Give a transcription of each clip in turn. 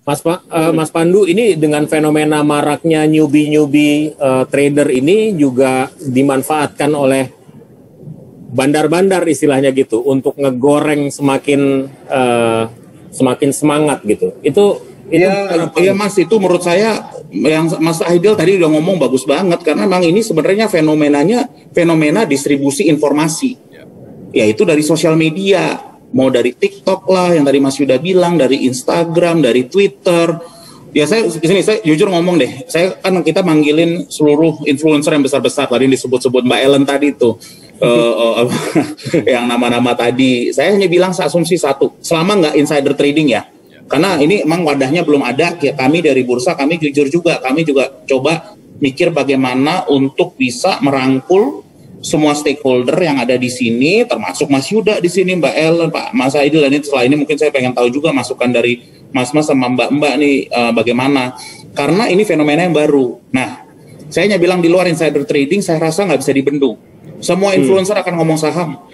Mas Pandu, ini dengan fenomena maraknya newbie trader ini juga dimanfaatkan oleh bandar-bandar istilahnya gitu untuk ngegoreng semakin semangat gitu. Itu ya Mas, itu menurut saya yang Mas Aidil tadi udah ngomong bagus banget, karena memang ini sebenarnya fenomena distribusi informasi, yaitu dari sosial media, mau dari TikTok lah yang tadi Mas Yuda bilang, dari Instagram, dari Twitter. Ya saya jujur ngomong deh, kita manggilin seluruh influencer yang besar-besar tadi disebut-sebut Mbak Ellen tadi tuh, yang nama-nama tadi. Saya hanya bilang asumsi satu, selama nggak insider trading ya, karena ini emang wadahnya belum ada. Kami dari bursa, kami jujur juga, kami juga coba mikir bagaimana untuk bisa merangkul semua stakeholder yang ada di sini, termasuk Mas Yuda di sini, Mbak Ellen, Pak Mas Aidil, dan setelah ini mungkin saya pengen tahu juga masukan dari Mas-mas sama Mbak-mbak nih bagaimana, karena ini fenomena yang baru. Nah, saya hanya bilang di luar insider trading, saya rasa nggak bisa dibendung. Semua influencer akan ngomong saham,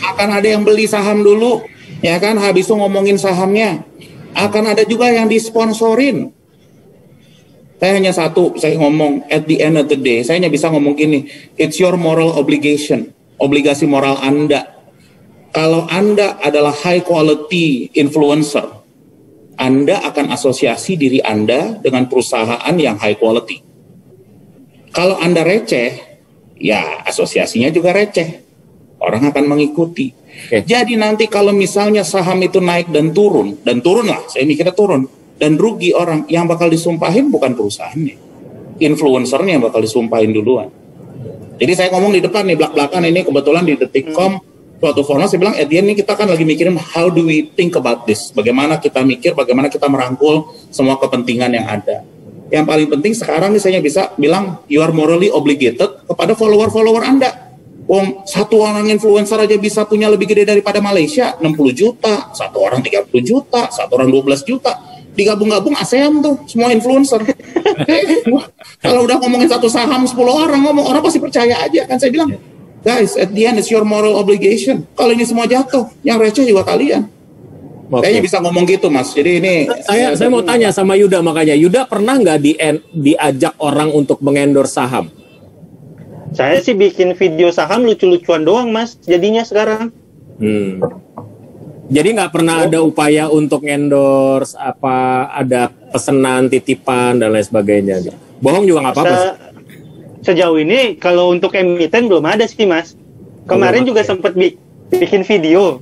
akan ada yang beli saham dulu, ya kan, habis itu ngomongin sahamnya, akan ada juga yang disponsorin. Saya hanya satu, saya ngomong at the end of the day, saya hanya bisa ngomong gini, it's your moral obligation, obligasi moral Anda. Kalau Anda adalah high quality influencer, Anda akan asosiasi diri Anda dengan perusahaan yang high quality. Kalau Anda receh, ya asosiasinya juga receh. Orang akan mengikuti. Jadi nanti kalau misalnya saham itu naik dan turun lah, saya mikirnya turun, dan rugi orang, yang bakal disumpahin bukan perusahaannya, influencernya yang bakal disumpahin duluan. Jadi saya ngomong di depan nih, belak-belakan ini kebetulan di Detikcom, suatu forum saya bilang, at the end ini kita kan lagi mikirin how do we think about this, bagaimana kita mikir, bagaimana kita merangkul semua kepentingan yang ada. Yang paling penting sekarang nih saya bisa bilang, you are morally obligated kepada follower-follower Anda. Satu orang influencer aja bisa punya lebih gede daripada Malaysia, 60 juta, satu orang 30 juta, satu orang 12 juta. Digabung-gabung ASEAN tuh, semua influencer. Kalau udah ngomongin satu saham 10 orang ngomong, orang pasti percaya aja kan. Saya bilang, guys, at the end it's your moral obligation. Kalau ini semua jatuh, yang receh juga kalian. Kayaknya bisa ngomong gitu, Mas. Jadi ini saya mau tanya sama Yuda, makanya Yuda pernah nggak diajak orang untuk mengendorse saham? Saya sih bikin video saham lucu-lucuan doang, Mas. Jadinya sekarang. Jadi nggak pernah ada upaya untuk endorse, ada pesanan, titipan, dan lain sebagainya. Bohong juga nggak apa-apa. Sejauh ini kalau untuk emiten belum ada sih, Mas. Kemarin juga sempat bikin video.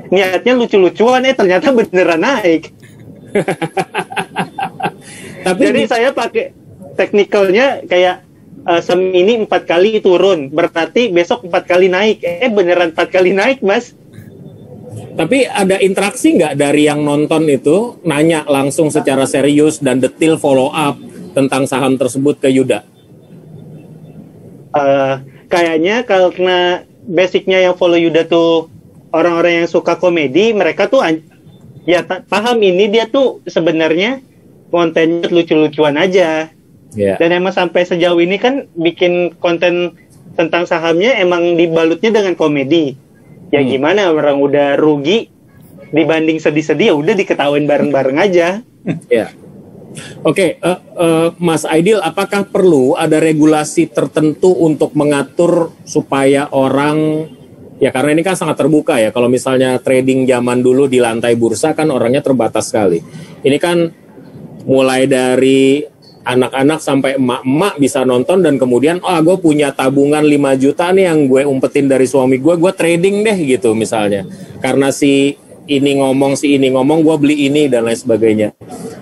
Niatnya lucu-lucuan, ternyata beneran naik. Jadi saya pakai teknikalnya kayak sem ini 4 kali turun, berarti besok 4 kali naik. Beneran 4 kali naik, Mas. Tapi ada interaksi nggak dari yang nonton itu, nanya langsung secara serius dan detail follow up tentang saham tersebut ke Yuda? Kayaknya karena basicnya yang follow Yuda tuh orang-orang yang suka komedi, mereka tuh ya paham ini dia tuh sebenarnya kontennya lucu-lucuan aja. Dan emang sampai sejauh ini kan bikin konten tentang sahamnya emang dibalutnya dengan komedi. Ya gimana, orang udah rugi dibanding sedih-sedih, ya udah diketawain bareng-bareng aja. Oke, Mas Aidil, apakah perlu ada regulasi tertentu untuk mengatur supaya orang, ya karena ini kan sangat terbuka ya, kalau misalnya trading zaman dulu di lantai bursa kan orangnya terbatas sekali. Ini kan mulai dari anak-anak sampai emak-emak bisa nonton, dan kemudian gue punya tabungan 5 juta nih yang gue umpetin dari suami gue trading deh gitu misalnya, karena si ini ngomong, gue beli ini dan lain sebagainya.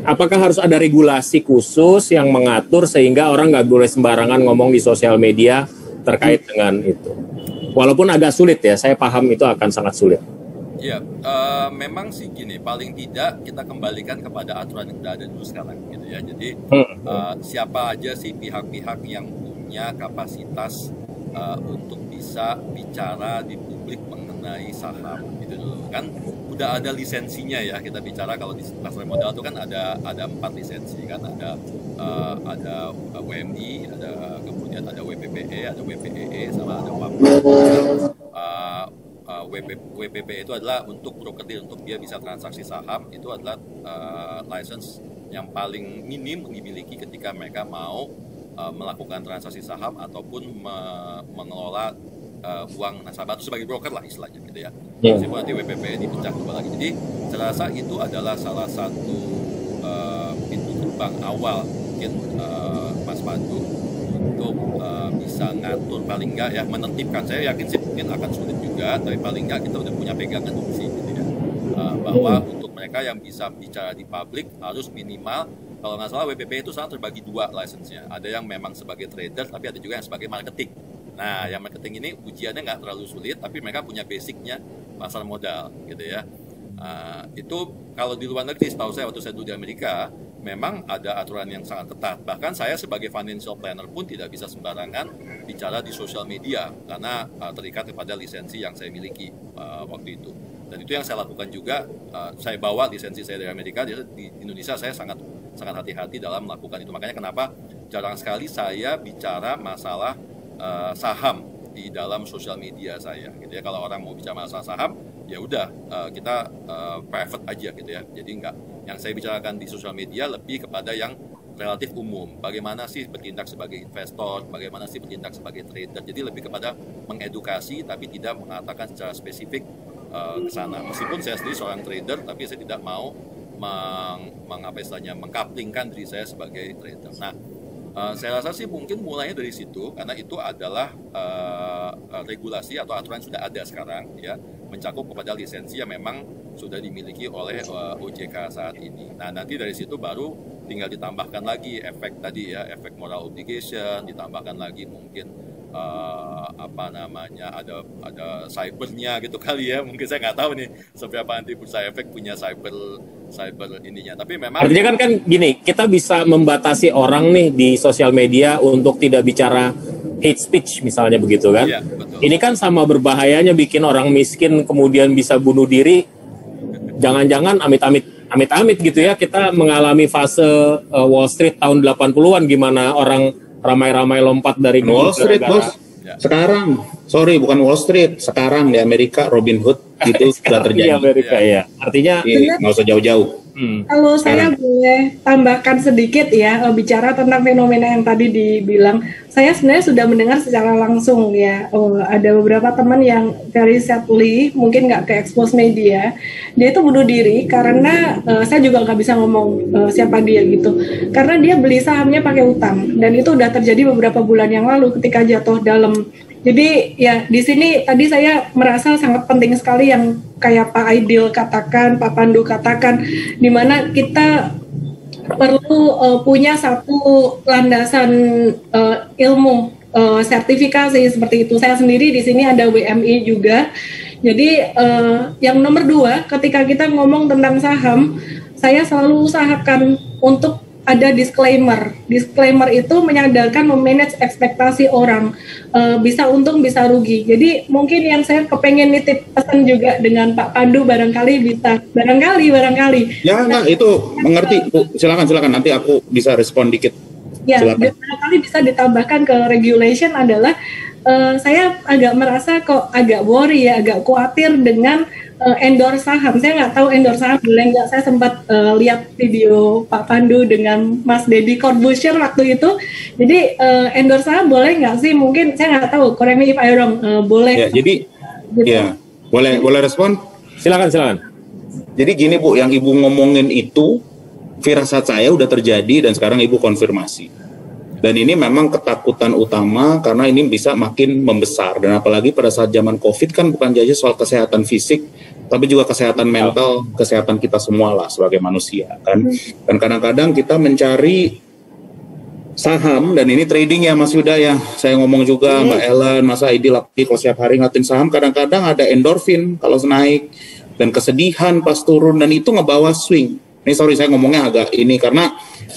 Apakah harus ada regulasi khusus yang mengatur sehingga orang nggak boleh sembarangan ngomong di sosial media terkait dengan itu? Walaupun agak sulit ya, saya paham itu akan sangat sulit. Ya, memang sih gini, paling tidak kita kembalikan kepada aturan yang sudah ada dulu sekarang gitu ya. Jadi siapa aja sih pihak-pihak yang punya kapasitas untuk bisa bicara di publik mengenai saham gitu dulu kan, udah ada lisensinya ya. Kita bicara kalau di pasar modal itu kan ada 4 lisensi kan, ada WMI, kemudian ada WPPE, ada WPEE, sama ada WAPA. WPP itu adalah untuk broker deal, untuk dia bisa transaksi saham, itu adalah license yang paling minim dimiliki ketika mereka mau melakukan transaksi saham ataupun mengelola uang nasabah itu sebagai broker lah istilahnya gitu ya. Meskipun nanti WPP dipecah dua lagi. Jadi saya rasa itu adalah salah satu pintu gerbang awal mungkin Mas Pandu untuk bisa ngatur, paling enggak ya menertibkan. Saya yakin sih mungkin akan sulit juga, tapi paling enggak kita udah punya pegangan fungsi gitu ya, bahwa untuk mereka yang bisa bicara di publik harus minimal, kalau nggak salah WPP itu sangat terbagi dua license-nya. Ada yang memang sebagai trader, tapi ada juga yang sebagai marketing. Nah, yang marketing ini ujiannya nggak terlalu sulit, tapi mereka punya basicnya pasar modal gitu ya. Itu kalau di luar negeri, setahu saya waktu saya dulu di Amerika, memang ada aturan yang sangat ketat. Bahkan saya sebagai financial planner pun tidak bisa sembarangan bicara di sosial media karena terikat kepada lisensi yang saya miliki waktu itu. Dan itu yang saya lakukan juga. Saya bawa lisensi saya dari Amerika, di Indonesia saya sangat hati-hati dalam melakukan itu. Makanya kenapa jarang sekali saya bicara masalah saham di dalam sosial media saya. Gitu ya. Kalau orang mau bicara masalah saham, ya udah kita private aja gitu ya. Jadi enggak, yang saya bicarakan di sosial media lebih kepada yang relatif umum. Bagaimana sih bertindak sebagai investor, bagaimana sih bertindak sebagai trader. Jadi lebih kepada mengedukasi tapi tidak mengatakan secara spesifik ke sana. Meskipun saya sendiri seorang trader, tapi saya tidak mau mengkaplingkan diri saya sebagai trader. Nah, saya rasa sih mungkin mulainya dari situ, karena itu adalah regulasi atau aturan yang sudah ada sekarang ya, mencakup kepada lisensi yang memang sudah dimiliki oleh OJK saat ini. Nah, nanti dari situ baru tinggal ditambahkan lagi efek tadi ya, efek moral obligation, ditambahkan lagi mungkin ada cybernya gitu kali ya. Mungkin saya nggak tahu nih seberapa nanti Bursa Efek punya cyber ininya. Tapi memang artinya kan gini, kita bisa membatasi orang nih di sosial media untuk tidak bicara hate speech misalnya begitu kan. Iya, betul. Ini kan sama berbahayanya bikin orang miskin kemudian bisa bunuh diri. Jangan-jangan amit-amit gitu ya, kita mengalami fase Wall Street tahun 80-an gimana orang ramai-ramai lompat dari Wall Street, bos. Sekarang, sorry, bukan Wall Street. Sekarang di Amerika, Robin Hood itu sudah terjadi. Di Amerika ya. Artinya nggak usah jauh-jauh. Kalau saya boleh tambahkan sedikit ya, bicara tentang fenomena yang tadi dibilang, saya sebenarnya sudah mendengar secara langsung ya, ada beberapa teman yang very sadly mungkin nggak ke expose media, dia itu bunuh diri karena saya juga nggak bisa ngomong siapa dia gitu, karena dia beli sahamnya pakai utang, dan itu udah terjadi beberapa bulan yang lalu ketika jatuh dalam. Jadi ya di sini tadi saya merasa sangat penting sekali yang kayak Pak Aidil katakan, Pak Pandu katakan, di mana kita perlu punya satu landasan ilmu sertifikasi seperti itu. Saya sendiri di sini ada WMI juga. Jadi yang nomor 2, ketika kita ngomong tentang saham, saya selalu usahakan untuk ada disclaimer. Disclaimer itu menyadarkan memanage ekspektasi orang, bisa untung bisa rugi. Jadi mungkin yang saya kepengen nitip pesan juga dengan Pak Pandu, barangkali bisa, barangkali. Ya enggak, itu mengerti. Silakan nanti aku bisa respon dikit. Ya, barangkali bisa ditambahkan ke regulation adalah saya agak merasa kok agak worry ya, agak khawatir dengan endorse saham. Saya nggak tahu endorse saham boleh nggak. Saya sempat lihat video Pak Pandu dengan Mas Deddy Corbuzier waktu itu. Jadi endorse saham boleh nggak sih? Mungkin saya nggak tahu. Correct me if I wrong. Boleh. Ya, jadi gitu. Ya boleh respon. Silakan. Jadi gini Bu, yang Ibu ngomongin itu firasat saya udah terjadi dan sekarang Ibu konfirmasi. Dan ini memang ketakutan utama karena ini bisa makin membesar, dan apalagi pada saat zaman COVID kan bukan saja soal kesehatan fisik, tapi juga kesehatan mental, kesehatan kita semua lah sebagai manusia kan. Dan kadang-kadang kita mencari saham, dan ini trading ya Mas Yuda ya, saya ngomong juga Mbak Ellen, Mas Aidil, kalau setiap hari ngatin saham, kadang-kadang ada endorfin kalau naik, dan kesedihan pas turun, dan itu ngebawa swing. Ini sorry saya ngomongnya agak ini karena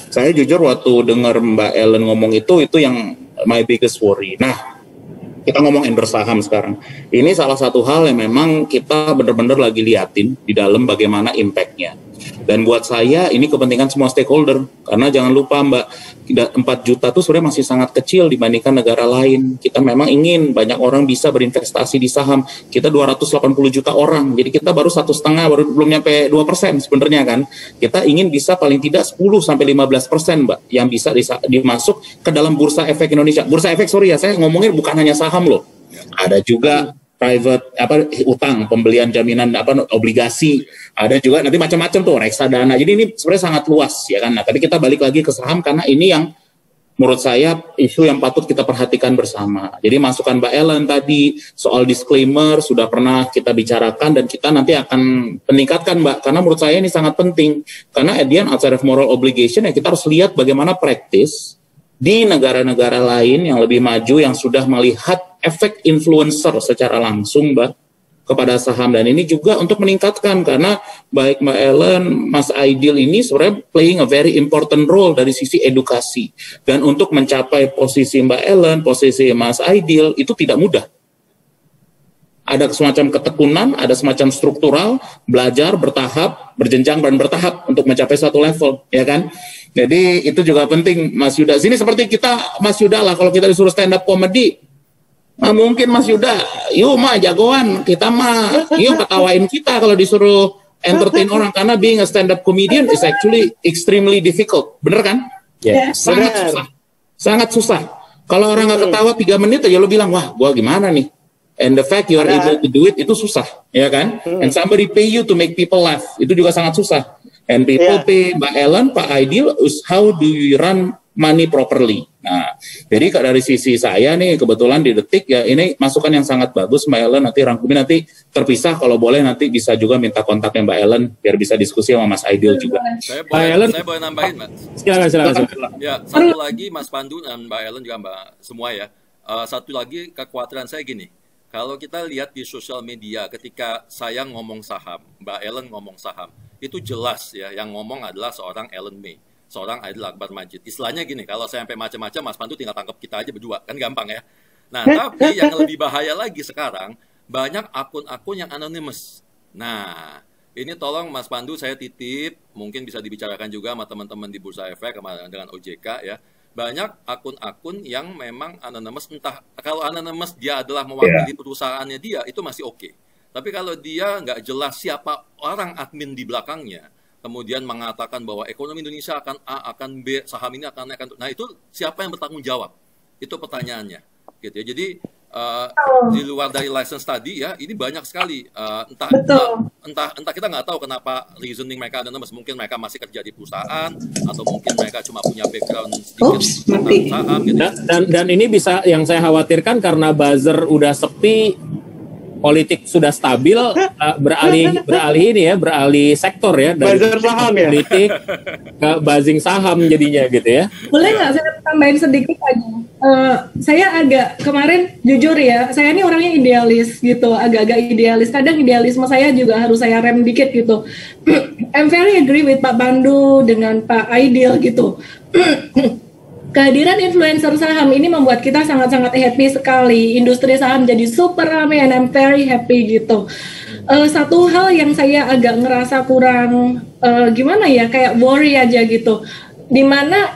saya jujur waktu dengar Mbak Ellen ngomong itu yang my biggest worry. Nah, kita ngomong endorse saham sekarang. Ini salah satu hal yang memang kita benar-benar lagi liatin di dalam bagaimana impact-nya. Dan buat saya ini kepentingan semua stakeholder, karena jangan lupa Mbak, 4 juta tuh sebenarnya masih sangat kecil dibandingkan negara lain. Kita memang ingin banyak orang bisa berinvestasi di saham. Kita 280 juta orang, jadi kita baru 1,5, baru belum nyampe 2% sebenarnya kan. Kita ingin bisa paling tidak 10-15% Mbak, yang bisa dimasuk ke dalam Bursa Efek Indonesia. Bursa Efek, sorry ya, saya ngomongin bukan hanya saham loh. Ada juga private utang, pembelian jaminan obligasi, ada juga nanti macam-macam tuh reksadana. Jadi ini sebenarnya sangat luas ya kan. Nah, tapi kita balik lagi ke saham karena ini yang menurut saya isu yang patut kita perhatikan bersama. Jadi masukan Mbak Ellen tadi soal disclaimer sudah pernah kita bicarakan dan kita nanti akan meningkatkan Mbak, karena menurut saya ini sangat penting. Karena at the end, outside of moral obligation ya kita harus lihat bagaimana praktis di negara-negara lain yang lebih maju yang sudah melihat efek influencer secara langsung Mbak kepada saham. Dan ini juga untuk meningkatkan, karena baik Mbak Ellen, Mas Aidil ini sebenarnya playing a very important role dari sisi edukasi. Dan untuk mencapai posisi Mbak Ellen, posisi Mas Aidil itu tidak mudah. Ada semacam ketekunan, ada semacam struktural, belajar bertahap, berjenjang dan bertahap untuk mencapai suatu level, ya kan? Jadi itu juga penting, Mas Yuda. Sini seperti kita, Mas Yuda lah, kalau kita disuruh stand up comedy, nah mungkin Mas Yuda, yuk mah jagoan, kita mah, yuk ketawain kita kalau disuruh entertain orang, karena being a stand up comedian is actually extremely difficult, bener kan? Yeah. Sangat susah, sangat susah. Kalau orang nggak ketawa 3 menit aja lo bilang, wah gua gimana nih? And the fact you are able to do it, itu susah, ya kan? And somebody pay you to make people laugh, itu juga sangat susah. And people pay Mbak Ellen, Pak Aidil, how do you run money properly? Nah, jadi dari sisi saya nih, kebetulan di Detik ya, ini masukan yang sangat bagus Mbak Ellen, nanti rangkumin, nanti terpisah kalau boleh, nanti bisa juga minta kontaknya Mbak Ellen, biar bisa diskusi sama Mas Aidil juga. Saya boleh nambahin, Mas? Silakan. Ya, satu lagi Mas Pandu dan Mbak Ellen juga Mbak semua ya. Satu lagi kekhawatiran saya gini, kalau kita lihat di sosial media ketika saya ngomong saham, Mbak Ellen ngomong saham, itu jelas ya, yang ngomong adalah seorang Ellen May, seorang Aidil Akbar Majid. Istilahnya gini, kalau saya sampai macam-macam, Mas Pandu tinggal tangkap kita aja berdua, kan gampang ya. Nah, tapi yang lebih bahaya lagi sekarang, banyak akun-akun yang anonymous. Nah, ini tolong Mas Pandu saya titip, mungkin bisa dibicarakan juga sama teman-teman di Bursa Efek dengan OJK ya. Banyak akun-akun yang memang anonymous, entah kalau anonymous dia adalah mewakili perusahaannya dia, itu masih oke. Tapi kalau dia nggak jelas siapa orang admin di belakangnya, kemudian mengatakan bahwa ekonomi Indonesia akan A, akan B, saham ini akan naik, nah itu siapa yang bertanggung jawab? Itu pertanyaannya, gitu ya. Jadi di luar dari license tadi ya, ini banyak sekali. Entah kita nggak tahu kenapa reasoning mereka anonymous. Mungkin mereka masih kerja di perusahaan, atau mungkin mereka cuma punya background sedikit tentang saham. Gitu. Dan ini bisa, yang saya khawatirkan karena buzzer udah sepi, politik sudah stabil, beralih sektor ya, dari saham ya, politik ke buzzing saham jadinya gitu ya. Boleh nggak saya tambahin sedikit aja? Saya agak kemarin jujur ya, saya ini orangnya idealis gitu, agak-agak idealis. Kadang idealisme saya juga harus saya rem dikit gitu. I'm very agree with Pak Pandu dengan Pak Aidil gitu. Kehadiran influencer saham ini membuat kita sangat-sangat happy sekali. Industri saham jadi super ramai and I'm very happy gitu. Satu hal yang saya agak ngerasa kurang gimana ya, kayak worry aja gitu. Dimana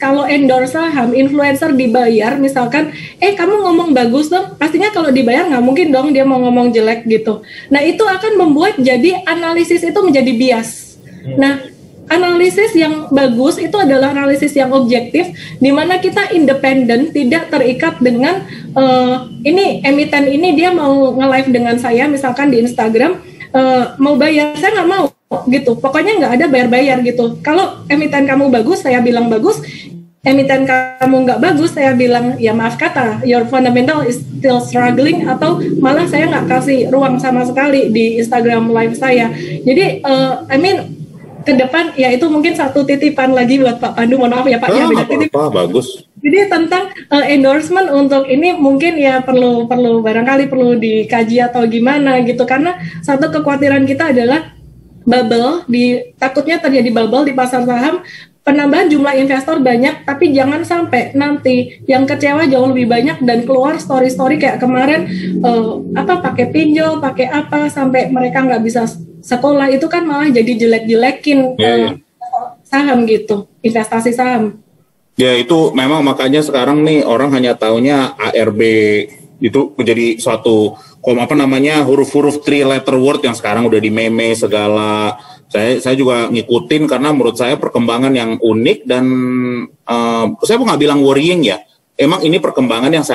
kalau endorse saham, influencer dibayar, misalkan, kamu ngomong bagus dong, pastinya kalau dibayar nggak mungkin dong dia mau ngomong jelek gitu. Nah itu akan membuat jadi analisis itu menjadi bias. Nah, analisis yang bagus itu adalah analisis yang objektif, di mana kita independen, tidak terikat dengan ini emiten ini dia mau nge-live dengan saya misalkan di Instagram, mau bayar, saya nggak mau gitu, pokoknya nggak ada bayar-bayar gitu. Kalau emiten kamu bagus, saya bilang bagus. Emiten kamu nggak bagus, saya bilang ya maaf kata, your fundamental is still struggling, atau malah saya nggak kasih ruang sama sekali di Instagram live saya. Jadi ke depan ya itu mungkin satu titipan lagi buat Pak Pandu, mohon maaf ya Pak ya, bagus. Jadi tentang endorsement untuk ini mungkin ya perlu barangkali perlu dikaji atau gimana gitu, karena satu kekhawatiran kita adalah takutnya terjadi bubble di pasar saham, penambahan jumlah investor banyak, tapi jangan sampai nanti yang kecewa jauh lebih banyak dan keluar story-story kayak kemarin pakai pinjol, pakai apa, sampai mereka nggak bisa sekolah itu kan malah jadi jelek-jelekin saham gitu, investasi saham. Ya itu memang makanya sekarang nih orang hanya taunya ARB itu menjadi suatu huruf-huruf 3 letter word yang sekarang udah di meme segala. Saya juga ngikutin karena menurut saya perkembangan yang unik dan saya mau nggak bilang worrying ya. Emang ini perkembangan yang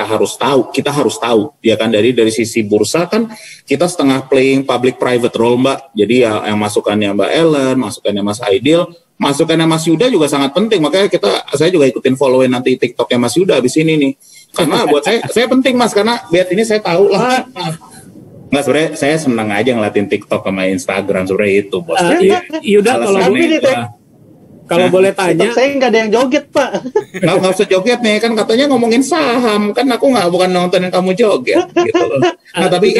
kita harus tahu ya kan, dari sisi bursa kan kita setengah playing public private role Mbak. Jadi ya yang masukannya Mbak Ellen, masukannya Mas Aidil, masukannya Mas Yuda juga sangat penting. Makanya saya juga ikutin followin nanti TikToknya Mas Yuda abis ini nih. Karena buat saya penting Mas, karena lihat ini saya tahu lah. Nggak, sebenarnya saya senang aja ngeliatin TikTok sama Instagram sebenarnya itu bos. Yuda kalau boleh tanya, saya nggak ada yang joget Pak. Nggak usah joget nih, kan katanya ngomongin saham, kan aku bukan nontonin kamu joget gitu loh. Nah tapi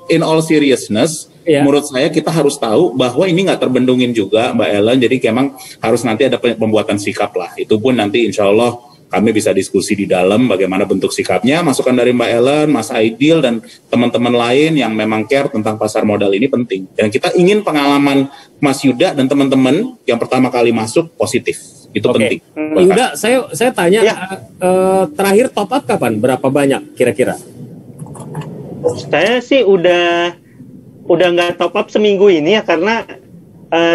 in all seriousness, menurut saya kita harus tahu bahwa ini nggak terbendungin juga Mbak Ellen, jadi memang harus nanti ada pembuatan sikap lah. Itu pun nanti insya Allah kami bisa diskusi di dalam bagaimana bentuk sikapnya, masukan dari Mbak Ellen, Mas Aidil, dan teman-teman lain yang memang care tentang pasar modal ini penting. Dan kita ingin pengalaman Mas Yuda dan teman-teman yang pertama kali masuk positif. Itu penting. Yuda, saya tanya, terakhir top up kapan? Berapa banyak kira-kira? Saya sih udah nggak top up seminggu ini ya, karena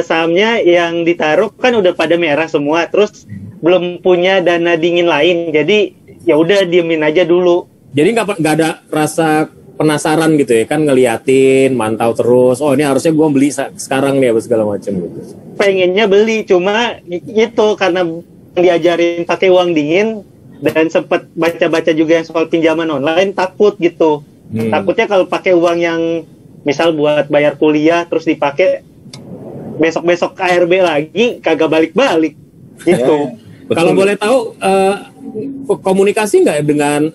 sahamnya yang ditaruh kan udah pada merah semua, terus belum punya dana dingin lain, jadi ya udah diemin aja dulu. Jadi nggak ada rasa penasaran gitu ya, kan ngeliatin, mantau terus, oh ini harusnya gue beli sekarang nih apa segala macam gitu. Pengennya beli, cuma itu karena diajarin pakai uang dingin dan sempat baca-baca juga yang soal pinjaman online, takut gitu. Takutnya kalau pakai uang yang misal buat bayar kuliah terus dipakai besok-besok ARB lagi kagak balik-balik gitu. Kalau boleh tahu komunikasi nggak dengan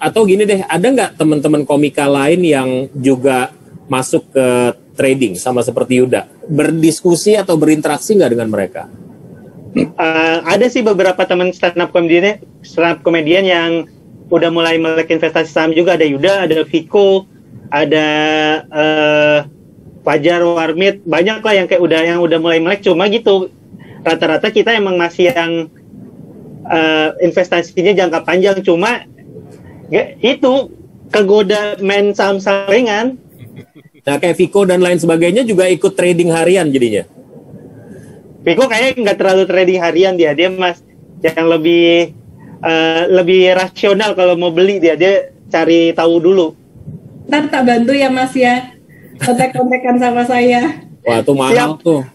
atau gini deh, ada nggak teman-teman komika lain yang juga masuk ke trading sama seperti Yuda, berdiskusi atau berinteraksi nggak dengan mereka? Ada sih beberapa teman stand up comedian yang udah mulai melek investasi saham juga. Ada Yuda, ada Viko, ada Fajar Warmit, banyak lah yang udah mulai melek. Cuma gitu, rata-rata kita emang masih yang investasinya jangka panjang, cuma itu kegoda main saham-saham ringan. Nah kayak Viko dan lain sebagainya juga ikut trading harian jadinya. Viko kayaknya nggak terlalu trading harian, dia mas yang lebih rasional kalau mau beli, dia cari tahu dulu. Ntar tak bantu ya mas ya, kontek-kontekan sama saya. Wah itu mahal tuh.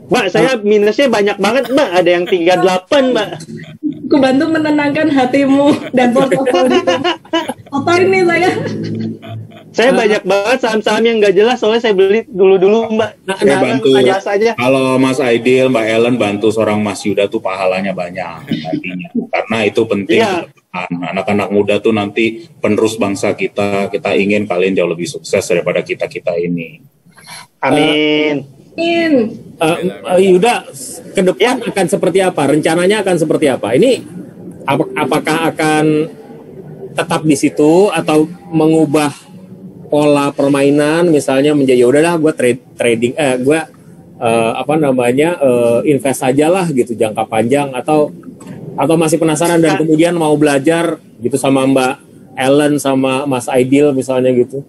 Mbak, saya minusnya banyak banget, Mbak. Ada yang 38, Mbak. Aku bantu menenangkan hatimu dan portofolio. Apa ini saya? Saya banyak banget saham-saham yang nggak jelas, soalnya saya beli dulu-dulu, Mbak. Saya bantu. Aja. Kalau Mas Aidil, Mbak Ellen bantu seorang Mas Yuda tuh pahalanya banyak nantinya. Karena itu penting. Iya. Anak-anak muda tuh nanti penerus bangsa kita. Kita ingin kalian jauh lebih sukses daripada kita ini. Amin. Yuda, ke depan akan seperti apa? Rencananya akan seperti apa? Ini apakah akan tetap di situ atau mengubah pola permainan, misalnya menjadi udahlah gue trading, gue invest aja lah gitu jangka panjang, atau masih penasaran dan kemudian mau belajar gitu sama Mbak Ellen sama Mas Aidil misalnya gitu?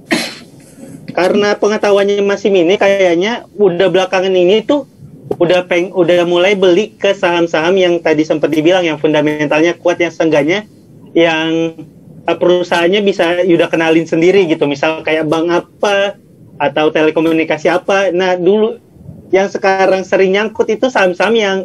Karena pengetahuannya masih minim, kayaknya udah belakangan ini tuh udah mulai beli ke saham-saham yang tadi sempat dibilang yang fundamentalnya kuat, yang seenggaknya yang perusahaannya bisa Yuda kenalin sendiri gitu, misal kayak bank apa atau telekomunikasi apa. Nah dulu yang sekarang sering nyangkut itu saham-saham yang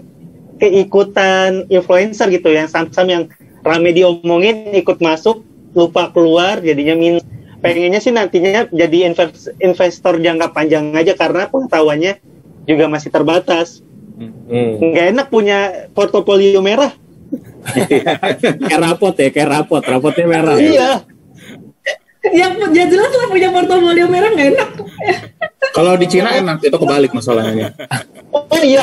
keikutan influencer gitu, yang saham-saham yang rame diomongin ikut masuk lupa keluar jadinya minus. Pengennya sih nantinya jadi investor jangka panjang aja, karena pengetahuannya juga masih terbatas. Nggak enak punya portofolio merah. kayak rapotnya merah. Iya. Ya jelas lah, punya portofolio merah nggak enak. Kalau di Cina enak, itu kebalik masalahnya. Oh iya.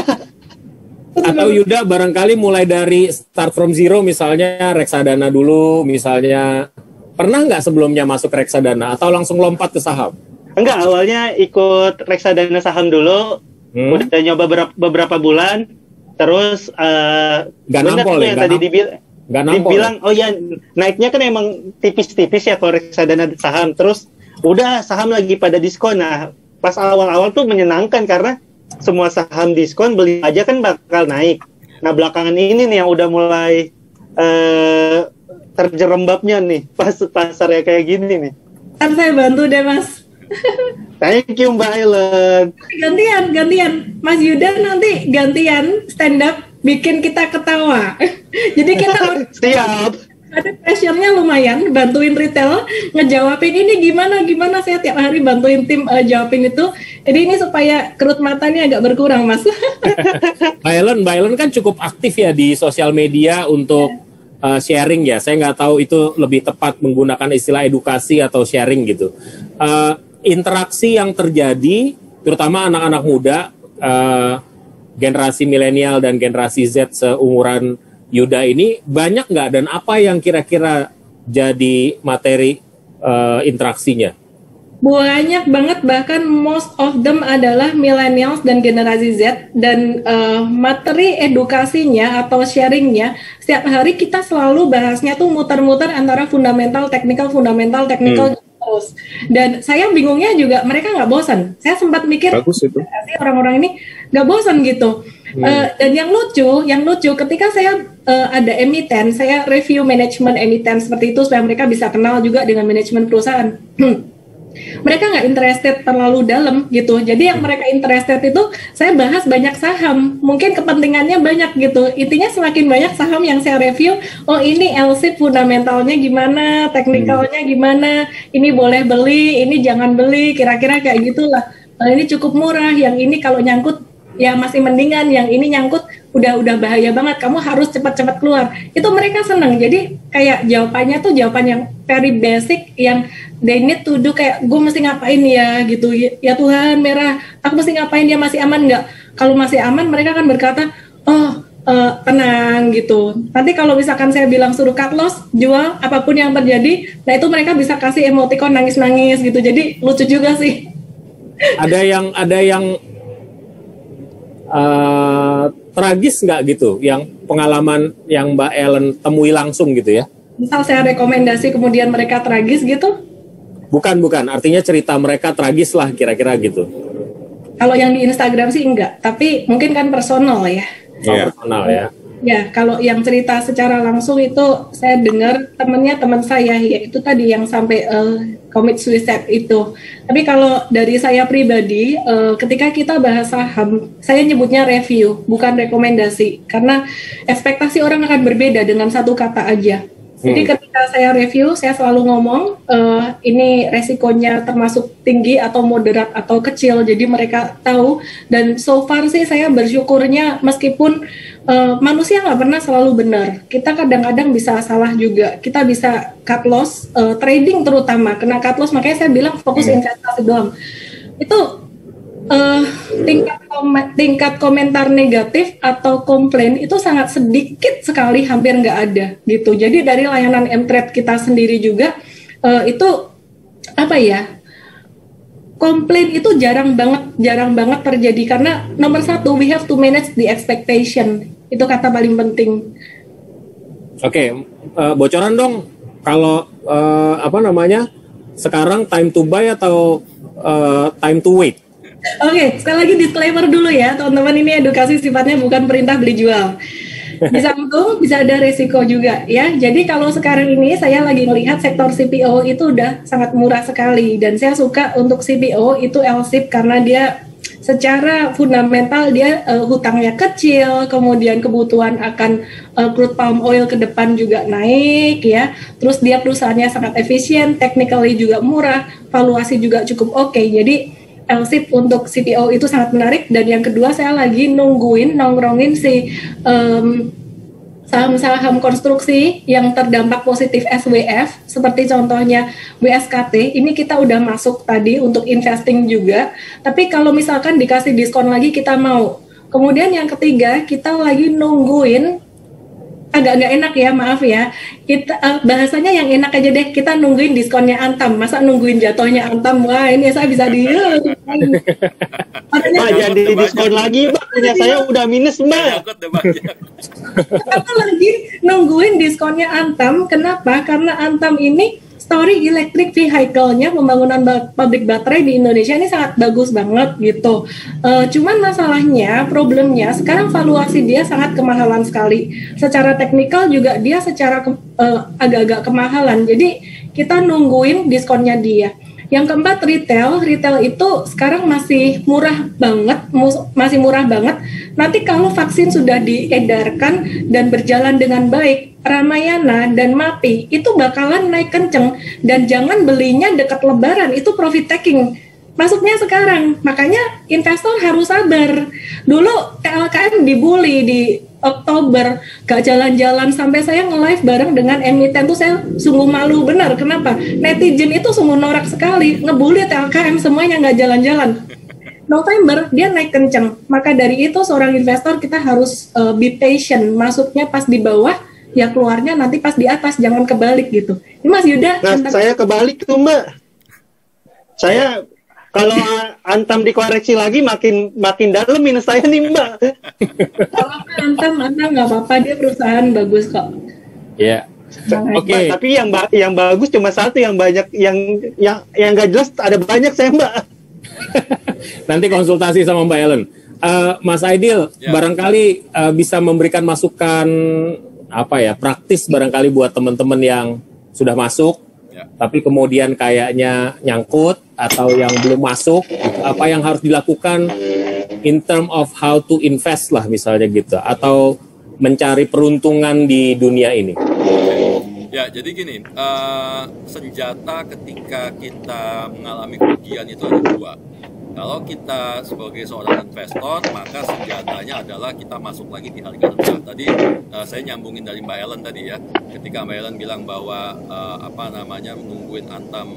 Atau Yuda barangkali mulai dari start from zero, misalnya reksadana dulu misalnya. Pernah nggak sebelumnya masuk reksadana atau langsung lompat ke saham? Enggak, awalnya ikut reksadana saham dulu, udah nyoba beberapa bulan, terus Nggak benar nampol tuh ya, yang nggak tadi Nggak nampol. dibilang, oh ya naiknya kan emang tipis-tipis ya kalau reksadana saham, terus udah saham lagi pada diskon. Nah, pas awal-awal tuh menyenangkan karena semua saham diskon, beli aja kan bakal naik. Nah, belakangan ini nih yang udah mulai terjerembabnya nih pas pasarnya kayak gini nih. Ntar saya bantu deh Mas. Thank you Mbak Ellen. Gantian Mas Yuda nanti gantian stand up bikin kita ketawa. Jadi kita Siap. ada pressure-nya lumayan, bantuin retail ngejawabin ini gimana, saya tiap hari bantuin tim jawabin itu. Jadi ini supaya kerut matanya agak berkurang Mas. Mbak Ellen kan cukup aktif ya di sosial media untuk sharing ya. Saya nggak tahu itu lebih tepat menggunakan istilah edukasi atau sharing gitu. Interaksi yang terjadi, terutama anak-anak muda, generasi milenial dan generasi Z seumuran Yuda ini, banyak nggak dan apa yang kira-kira jadi materi interaksinya? Banyak banget, bahkan most of them adalah millennials dan generasi Z, dan materi edukasinya atau sharingnya setiap hari kita selalu bahasnya tuh muter-muter antara fundamental, technical terus. Dan saya bingungnya juga mereka nggak bosan. Saya sempat mikir orang-orang ini nggak bosan gitu. Dan yang lucu ketika saya ada emiten, saya review manajemen emiten seperti itu supaya mereka bisa kenal juga dengan manajemen perusahaan. Mereka nggak interested terlalu dalam gitu. Jadi yang mereka interested itu saya bahas banyak saham, mungkin kepentingannya banyak gitu. Intinya semakin banyak saham yang saya review, oh ini LSIP fundamentalnya gimana, teknikalnya gimana, ini boleh beli, ini jangan beli, kira-kira kayak gitulah. Ini cukup murah, yang ini kalau nyangkut ya masih mendingan, yang ini nyangkut udah bahaya banget, kamu harus cepat-cepat keluar. Itu mereka senang. Jadi kayak jawabannya tuh jawaban yang very basic, yang they need to do, kayak gue mesti ngapain ya gitu. Ya Tuhan merah, aku mesti ngapain, dia masih aman nggak? Kalau masih aman mereka akan berkata, oh tenang gitu. Nanti kalau misalkan saya bilang suruh cut loss, jual apapun yang terjadi, nah itu mereka bisa kasih emoticon nangis-nangis gitu. Jadi lucu juga sih. Ada yang tragis nggak gitu, yang pengalaman yang Mbak Ellen temui langsung gitu ya? Misal saya rekomendasi kemudian mereka tragis gitu? Bukan, artinya cerita mereka tragis lah kira-kira gitu. Kalau yang di Instagram sih enggak, tapi mungkin kan personal ya. Personal ya. Ya, kalau yang cerita secara langsung itu saya dengar teman saya, yaitu tadi yang sampai commit suicide itu. Tapi kalau dari saya pribadi, ketika kita bahas saham, saya nyebutnya review, bukan rekomendasi. Karena ekspektasi orang akan berbeda dengan satu kata aja. Jadi ketika saya review, saya selalu ngomong, ini resikonya termasuk tinggi atau moderat atau kecil, jadi mereka tahu. Dan so far sih saya bersyukurnya, meskipun manusia nggak pernah selalu benar, kita kadang-kadang bisa salah juga, kita bisa cut loss, trading terutama, kena cut loss, makanya saya bilang fokus investasi doang. Itu tingkat komentar negatif atau komplain itu sangat sedikit sekali, hampir nggak ada gitu. Jadi dari layanan M-Trade kita sendiri juga itu apa ya, komplain itu jarang banget terjadi, karena nomor satu, we have to manage the expectation, itu kata paling penting. Oke, bocoran dong kalau sekarang time to buy atau time to wait? Oke, sekali lagi disclaimer dulu ya teman-teman, ini edukasi sifatnya bukan perintah beli jual. Bisa untung, bisa ada resiko juga ya. Jadi kalau sekarang ini saya lagi melihat sektor CPO itu udah sangat murah sekali, dan saya suka untuk CPO itu LSIP karena dia secara fundamental dia hutangnya kecil, kemudian kebutuhan akan crude palm oil ke depan juga naik ya. Terus dia perusahaannya sangat efisien, technically juga murah, valuasi juga cukup oke. Jadi LSIP untuk CPO itu sangat menarik. Dan yang kedua, saya lagi nongkrongin si saham-saham konstruksi yang terdampak positif SWF, seperti contohnya WSKT. Ini kita udah masuk tadi untuk investing juga, tapi kalau misalkan dikasih diskon lagi kita mau. Kemudian yang ketiga, kita lagi nungguin agak nggak enak ya, maaf ya. Kita bahasanya yang enak aja deh. Kita nungguin diskonnya Antam. Masa nungguin jatuhnya Antam? Wah, ini saya bisa di. Mbak, jadi diskon lagi, Mbak. Punya saya udah minus, Mbak. Kita lagi nungguin diskonnya Antam. Kenapa? Karena Antam ini story electric vehicle-nya, pembangunan pabrik baterai di Indonesia ini sangat bagus banget gitu. Cuman masalahnya, problemnya sekarang valuasi dia sangat kemahalan sekali. Secara teknikal juga dia secara agak-agak kemahalan. Jadi kita nungguin diskonnya dia. Yang keempat, retail itu sekarang masih murah banget, Nanti kalau vaksin sudah diedarkan dan berjalan dengan baik, Ramayana dan MAPI itu bakalan naik kenceng, dan jangan belinya dekat Lebaran, itu profit taking. Masuknya sekarang, makanya investor harus sabar. Dulu TLKM dibully di Oktober, gak jalan-jalan, sampai saya nge-live bareng dengan emiten tuh saya sungguh malu benar. Kenapa? Netizen itu sungguh norak sekali, ngebully TLKM, semuanya gak jalan-jalan. November dia naik kenceng, maka dari itu seorang investor kita harus be patient, masuknya pas di bawah, ya keluarnya nanti pas di atas, jangan kebalik gitu. Ini Mas Yuda. Nah, saya kebalik tuh, Mbak. Saya kalau Antam dikoreksi lagi makin dalam minus saya nih, Mbak. Kalau Antam nggak apa-apa, dia perusahaan bagus kok. Ya. Oke. Tapi yang bagus cuma satu, yang banyak yang nggak jelas ada banyak saya, Mbak. Nanti konsultasi sama Mbak Ellen. Mas Aidil, barangkali bisa memberikan masukan praktis barangkali buat teman-teman yang sudah masuk, tapi kemudian kayaknya nyangkut atau yang belum masuk, apa yang harus dilakukan in term of how to invest lah misalnya gitu, atau mencari peruntungan di dunia ini. Ya, jadi gini, senjata ketika kita mengalami kerugian itu ada dua. Kalau kita sebagai seorang investor, maka senjatanya adalah kita masuk lagi di harga rendah. Tadi saya nyambungin dari Mbak Ellen tadi ya, ketika Mbak Ellen bilang bahwa nungguin Antam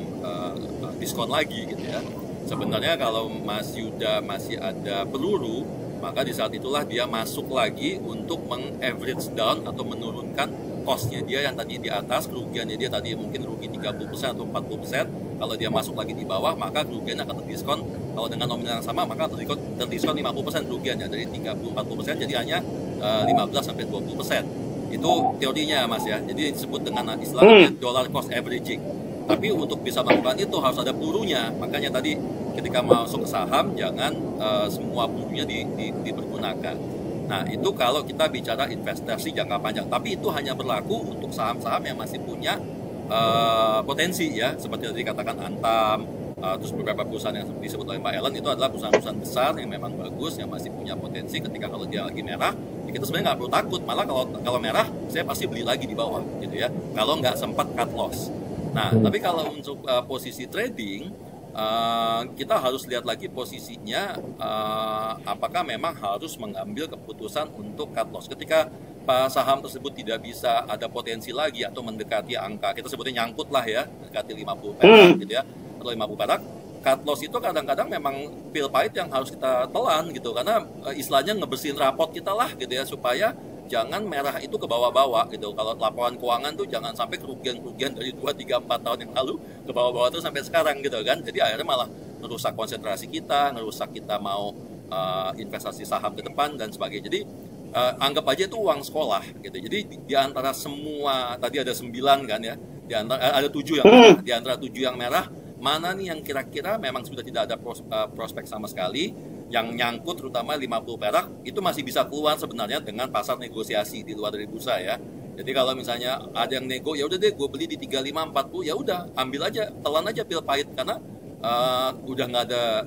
diskon lagi gitu ya. Sebenarnya kalau Mas Yuda masih ada peluru, maka di saat itulah dia masuk lagi untuk meng-average down atau menurunkan cost-nya dia yang tadi di atas, kerugiannya dia tadi mungkin rugi 30% atau 40%. Kalau dia masuk lagi di bawah, maka kerugiannya akan terdiskon. Kalau dengan nominal yang sama, maka terdiskon 50% kerugiannya, dari 30-40% jadi hanya 15-20%. Itu teorinya, Mas ya. Jadi disebut dengan istilahnya dollar cost averaging. Tapi untuk bisa melakukan itu harus ada pelurunya. Makanya tadi ketika masuk ke saham, jangan semua pelurunya dipergunakan. Nah, itu kalau kita bicara investasi jangka panjang. Tapi itu hanya berlaku untuk saham-saham yang masih punya potensi ya. Seperti tadi katakan Antam, terus beberapa perusahaan yang disebut oleh Mbak Ellen, itu adalah perusahaan-perusahaan besar yang memang bagus, yang masih punya potensi. Ketika kalau dia lagi merah, ya kita sebenarnya nggak perlu takut. Malah kalau merah, saya pasti beli lagi di bawah gitu ya. Kalau nggak sempat cut loss. Nah, tapi kalau untuk posisi trading, kita harus lihat lagi posisinya, apakah memang harus mengambil keputusan untuk cut loss ketika saham tersebut tidak bisa ada potensi lagi atau mendekati angka, kita sebutnya nyangkut lah ya, mendekati 50 perak gitu ya, atau 50 perak. Cut loss itu kadang-kadang memang pil pahit yang harus kita telan gitu, karena istilahnya ngebersihin rapot kita lah gitu ya, supaya jangan merah itu ke bawah-bawah gitu. Kalau laporan keuangan tuh jangan sampai kerugian-kerugian dari 2, 3, 4 tahun yang lalu ke bawah-bawah terus sampai sekarang gitu kan. Jadi akhirnya malah merusak konsentrasi kita, merusak kita mau investasi saham ke depan dan sebagainya. Jadi anggap aja itu uang sekolah gitu. Jadi di antara semua, tadi ada 9 kan ya, di antara ada 7 yang merah, di antara 7 yang merah, mana nih yang kira-kira memang sudah tidak ada prospek sama sekali, yang nyangkut terutama 50 perak itu masih bisa keluar sebenarnya dengan pasar negosiasi di luar dari bursa ya. Jadi kalau misalnya ada yang nego, ya udah deh gue beli di 35 40, ya udah ambil aja, telan aja pil pahit, karena udah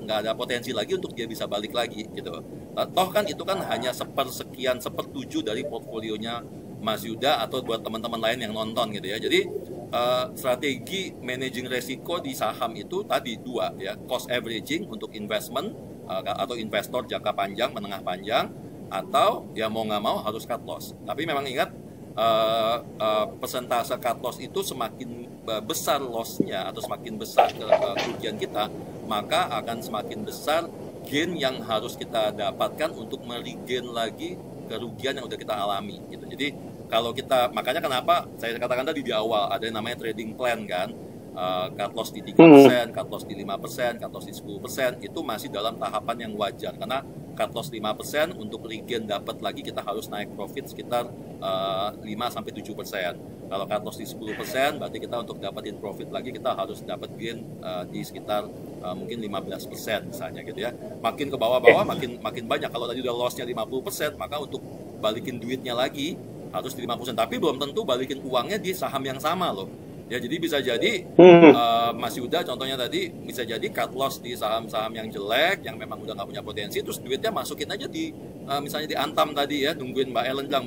nggak ada potensi lagi untuk dia bisa balik lagi gitu. Toh kan itu kan hanya sepersekian, 1/7 dari portfolionya Mas Yuda atau buat teman-teman lain yang nonton gitu ya. Jadi strategi managing resiko di saham itu tadi 2 ya, cost averaging untuk investment atau investor jangka panjang, menengah panjang, atau ya mau nggak mau harus cut loss. Tapi memang ingat, persentase cut loss itu semakin besar lossnya atau semakin besar kerugian kita, maka akan semakin besar gain yang harus kita dapatkan untuk meregain lagi kerugian yang udah kita alami gitu. Jadi kalau kita, makanya kenapa saya katakan tadi di awal ada yang namanya trading plan kan, cut loss di 3%, cut loss di 5%, cut loss di 10%, itu masih dalam tahapan yang wajar, karena cut loss 5% untuk regain dapat lagi kita harus naik profit sekitar 5-7%. Kalau cut loss di 10% berarti kita untuk dapatin profit lagi kita harus dapat gain di sekitar mungkin 15% misalnya gitu ya. Makin ke bawah-bawah makin banyak. Kalau tadi udah lossnya 50%, maka untuk balikin duitnya lagi harus di 5%, tapi belum tentu balikin uangnya di saham yang sama loh. Ya, jadi bisa jadi Mas Yuda contohnya tadi bisa jadi cut loss di saham-saham yang jelek, yang memang udah nggak punya potensi, terus duitnya masukin aja di misalnya di Antam tadi ya, nungguin Mbak Ellen bilang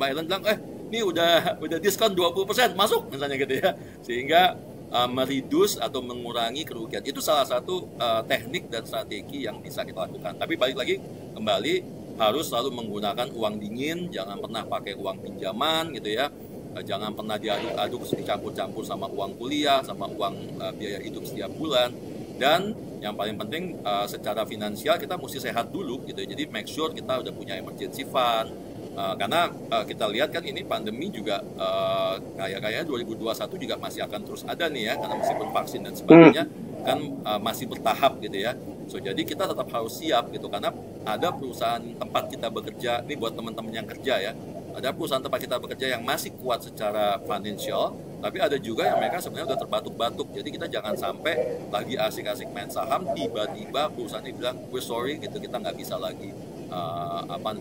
ini udah diskon 20% masuk misalnya gitu ya, sehingga mereduce atau mengurangi kerugian. Itu salah satu teknik dan strategi yang bisa kita lakukan. Tapi balik lagi kembali harus selalu menggunakan uang dingin, jangan pernah pakai uang pinjaman gitu ya. Jangan pernah diaduk-aduk, dicampur-campur sama uang kuliah, sama uang biaya hidup setiap bulan. Dan yang paling penting secara finansial kita mesti sehat dulu gitu. Jadi make sure kita udah punya emergency fund. Karena kita lihat kan ini pandemi juga kayak 2021 juga masih akan terus ada nih ya, karena meskipun vaksin dan sebagainya kan masih bertahap gitu ya. So jadi kita tetap harus siap gitu, karena ada perusahaan tempat kita bekerja, ini buat teman-teman yang kerja ya. Ada perusahaan tempat kita bekerja yang masih kuat secara financial, tapi ada juga yang mereka sebenarnya udah terbatuk-batuk. Jadi kita jangan sampai lagi asik-asik main saham, tiba-tiba perusahaannya bilang, we're sorry gitu, kita nggak bisa lagi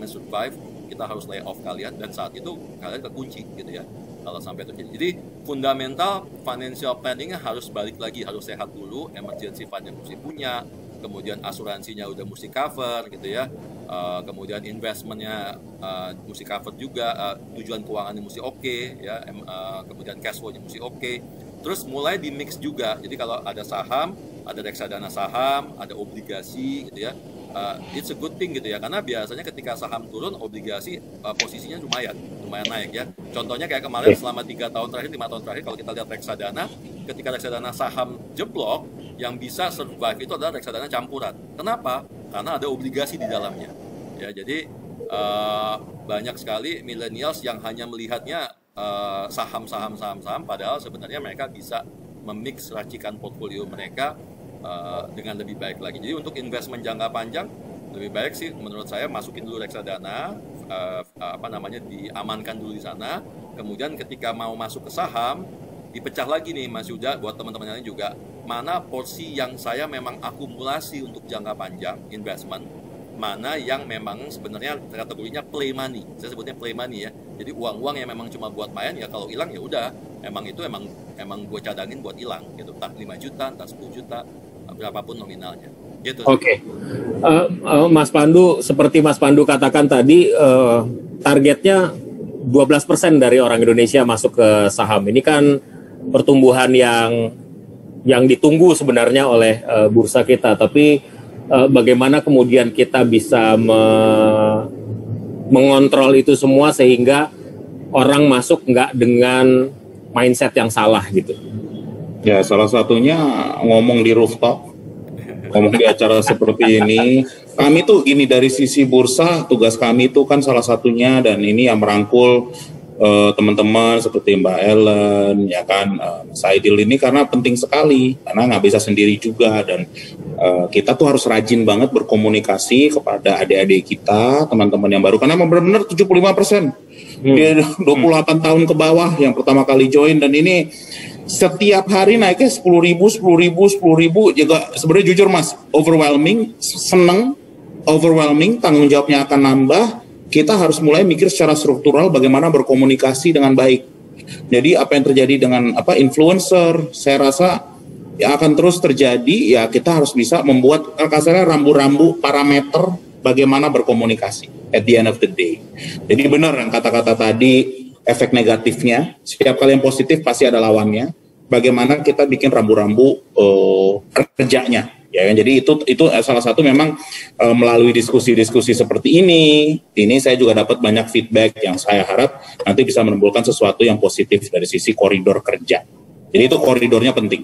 survive, kita harus lay off kalian, dan saat itu kalian kekunci gitu ya kalau sampai terjadi. Jadi fundamental financial planningnya harus balik lagi, harus sehat dulu, emergency fund yang mesti punya, kemudian asuransinya udah mesti cover gitu ya, kemudian investmentnya mesti cover juga, tujuan keuangannya mesti oke ya, kemudian cash flow-nya mesti oke. Terus mulai di mix juga, jadi kalau ada saham, ada reksadana saham, ada obligasi gitu ya, it's a good thing gitu ya, karena biasanya ketika saham turun, obligasi posisinya lumayan naik ya. Contohnya kayak kemarin selama 3 tahun terakhir, 5 tahun terakhir, kalau kita lihat reksadana, ketika reksadana saham jeblok, yang bisa survive itu adalah reksadana campuran. Kenapa? Karena ada obligasi di dalamnya. Ya, jadi banyak sekali millennials yang hanya melihatnya saham, padahal sebenarnya mereka bisa memix racikan portfolio mereka dengan lebih baik lagi. Jadi untuk investment jangka panjang lebih baik sih menurut saya masukin dulu reksadana, diamankan dulu di sana. Kemudian ketika mau masuk ke saham, dipecah lagi nih Mas Yuda, buat teman-teman lain juga, mana porsi yang saya memang akumulasi untuk jangka panjang investment, mana yang memang sebenarnya kategorinya play money. Saya sebutnya play money ya. Jadi uang-uang yang memang cuma buat main, ya kalau hilang ya udah, emang gue cadangin buat hilang gitu. Entah 5 juta, entah 10 juta, berapapun nominalnya. Gitu. Oke. Mas Pandu, seperti Mas Pandu katakan tadi, targetnya 12% dari orang Indonesia masuk ke saham. Ini kan pertumbuhan yang ditunggu sebenarnya oleh bursa kita, tapi bagaimana kemudian kita bisa mengontrol itu semua sehingga orang masuk nggak dengan mindset yang salah gitu? Ya, salah satunya ngomong di rooftop, ngomong di acara seperti ini. Kami tuh gini, dari sisi bursa, tugas kami itu kan salah satunya, dan ini yang merangkul teman-teman seperti Mbak Ellen, ya kan, Saidil ini, karena penting sekali, karena nggak bisa sendiri juga, dan kita tuh harus rajin banget berkomunikasi kepada adik-adik kita, teman-teman yang baru, karena benar-benar 75%, dia 28 tahun ke bawah yang pertama kali join, dan ini setiap hari naiknya 10.000, juga sebenarnya jujur Mas, overwhelming, seneng, overwhelming, tanggung jawabnya akan nambah. Kita harus mulai mikir secara struktural bagaimana berkomunikasi dengan baik. Jadi apa yang terjadi dengan influencer, saya rasa ya akan terus terjadi. Ya kita harus bisa membuat kasarnya rambu-rambu parameter bagaimana berkomunikasi at the end of the day. Jadi benar yang kata-kata tadi, efek negatifnya, setiap kali yang positif pasti ada lawannya. Bagaimana kita bikin rambu-rambu kerjanya. Ya kan, jadi itu salah satu memang melalui diskusi-diskusi seperti ini saya juga dapat banyak feedback yang saya harap nanti bisa menimbulkan sesuatu yang positif dari sisi koridor kerja. Jadi itu koridornya penting,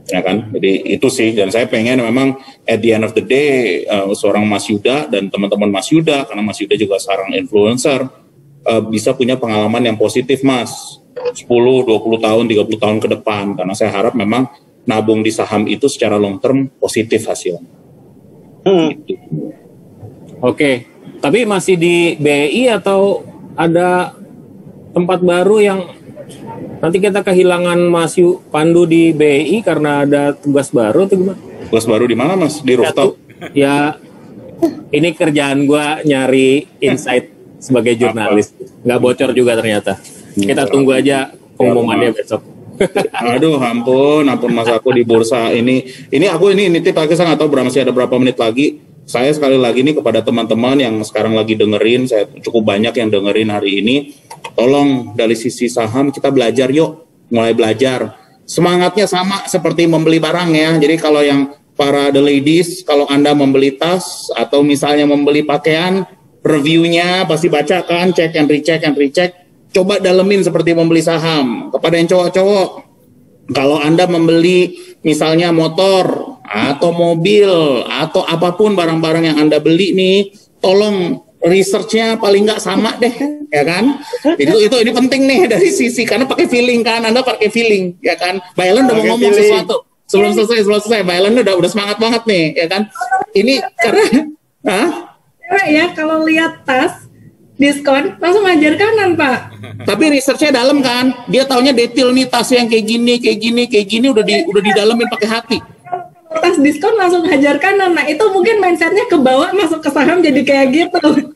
ya kan. Jadi itu sih, dan saya pengen memang at the end of the day seorang Mas Yuda dan teman-teman Mas Yuda, karena Mas Yuda juga seorang influencer, bisa punya pengalaman yang positif, Mas. 10, 20 tahun, 30 tahun ke depan. Karena saya harap memang nabung di saham itu secara long term positif hasilnya. Gitu. Oke, tapi masih di BI atau ada tempat baru yang nanti kita kehilangan Mas Pandu di BI karena ada tugas baru atau gimana? Tugas baru di mana, Mas? Di rooftop? Ya, ini kerjaan gua nyari insight sebagai jurnalis. Nggak bocor juga ternyata. Kita tunggu aja pengumumannya besok. Aduh, ampun Mas, aku di bursa ini aku nitip lagi, saya nggak tahu masih ada berapa menit lagi. Saya sekali lagi nih kepada teman-teman yang sekarang lagi dengerin, saya cukup banyak yang dengerin hari ini, tolong dari sisi saham kita belajar yuk, mulai belajar. Semangatnya sama seperti membeli barang ya. Jadi kalau yang para the ladies, kalau Anda membeli tas atau misalnya membeli pakaian, reviewnya pasti baca kan, cek and recheck. Coba dalemin seperti membeli saham. Kepada yang cowok-cowok, kalau Anda membeli misalnya motor atau mobil atau apapun barang-barang yang Anda beli nih, tolong research-nya paling nggak sama deh, ya kan? Ini penting nih dari sisi, karena pakai feeling kan, Anda pakai feeling, ya kan? Mbak Ellen udah mau ngomong sesuatu. Sebelum selesai, Mbak Ellen udah semangat banget nih, ya kan? Ini karena, ya kalau lihat tas diskon langsung ngajar kanan, Pak. Tapi researchnya dalam kan, dia taunya detail nih tas yang kayak gini udah didalemin pakai hati. Tas diskon langsung hajar kanan. Nah itu mungkin mindsetnya kebawa masuk ke saham jadi kayak gitu.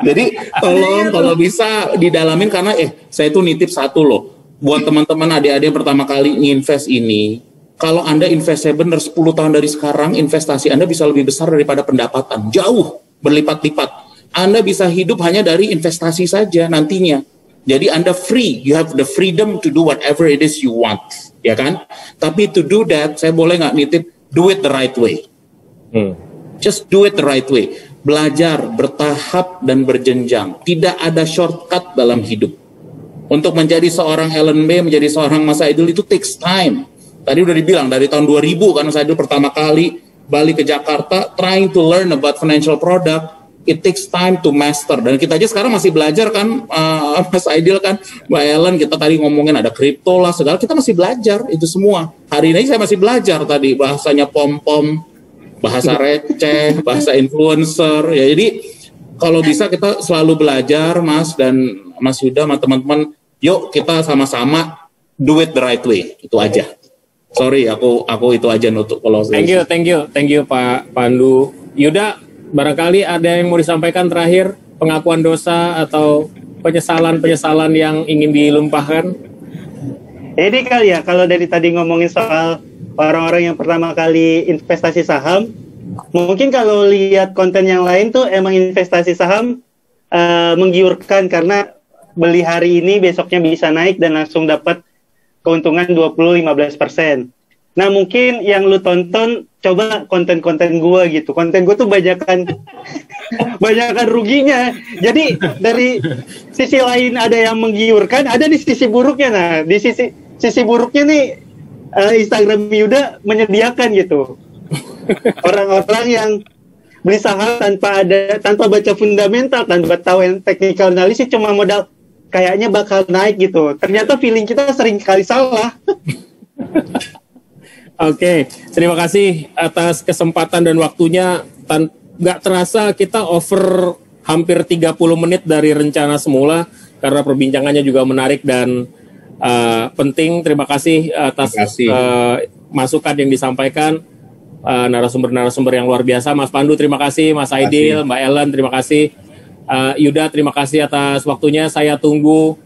Jadi tolong kalau bisa didalamin, karena saya tuh nitip satu loh buat teman-teman adik-adik pertama kali nginvest ini. Kalau Anda investnya benar 10 tahun dari sekarang, investasi Anda bisa lebih besar daripada pendapatan, jauh berlipat-lipat. Anda bisa hidup hanya dari investasi saja nantinya. Jadi Anda free, you have the freedom to do whatever it is you want, ya kan? Tapi to do that, saya boleh nggak nitip, do it the right way. Just do it the right way. Belajar bertahap dan berjenjang. Tidak ada shortcut dalam hidup. Untuk menjadi seorang Ellen May, menjadi seorang Mas Aidil itu takes time. Tadi udah dibilang dari tahun 2000 kan Mas Aidil pertama kali balik ke Jakarta, trying to learn about financial product. It takes time to master. Dan kita aja sekarang masih belajar kan, Mas Aidil kan, Mbak Ellen, kita tadi ngomongin ada kripto lah, segala, kita masih belajar itu semua. Hari ini saya masih belajar tadi, bahasanya pom-pom, bahasa receh, bahasa influencer, ya. Jadi kalau bisa kita selalu belajar, Mas, dan Mas Yuda sama teman-teman, yuk kita sama-sama do it the right way, itu aja. Sorry, aku itu aja nutup kalau saya. Thank you Pak Pandu. Yuda, barangkali ada yang mau disampaikan terakhir, pengakuan dosa atau penyesalan yang ingin dilumpahkan? Jadi kali ya, kalau dari tadi ngomongin soal orang-orang yang pertama kali investasi saham, mungkin kalau lihat konten yang lain tuh emang investasi saham menggiurkan, karena beli hari ini besoknya bisa naik dan langsung dapat keuntungan 20-15%. Nah mungkin yang lu tonton, coba konten-konten gue gitu. Konten gue tuh banyakan ruginya. Jadi dari sisi lain ada yang menggiurkan, ada di sisi buruknya. Nah di sisi buruknya nih Instagram Yuda menyediakan gitu. Orang-orang yang beli saham tanpa baca fundamental, tanpa tahu technical analysis, cuma modal kayaknya bakal naik gitu. Ternyata feeling kita sering kali salah. Oke, terima kasih atas kesempatan dan waktunya. Nggak terasa kita over hampir 30 menit dari rencana semula, karena perbincangannya juga menarik dan penting. Terima kasih atas masukan yang disampaikan, narasumber-narasumber yang luar biasa. Mas Pandu, terima kasih. Mas Aidil, Mbak Ellen, terima kasih. Yuda, terima kasih atas waktunya. Saya tunggu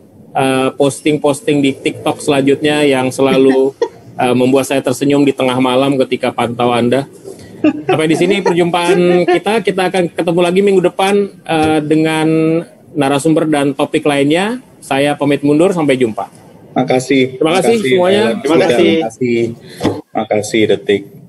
posting-posting di TikTok selanjutnya yang selalu membuat saya tersenyum di tengah malam ketika pantau Anda. Sampai di sini perjumpaan kita. Kita akan ketemu lagi minggu depan dengan narasumber dan topik lainnya. Saya pamit mundur, sampai jumpa. Terima kasih semuanya. Terima kasih Detik.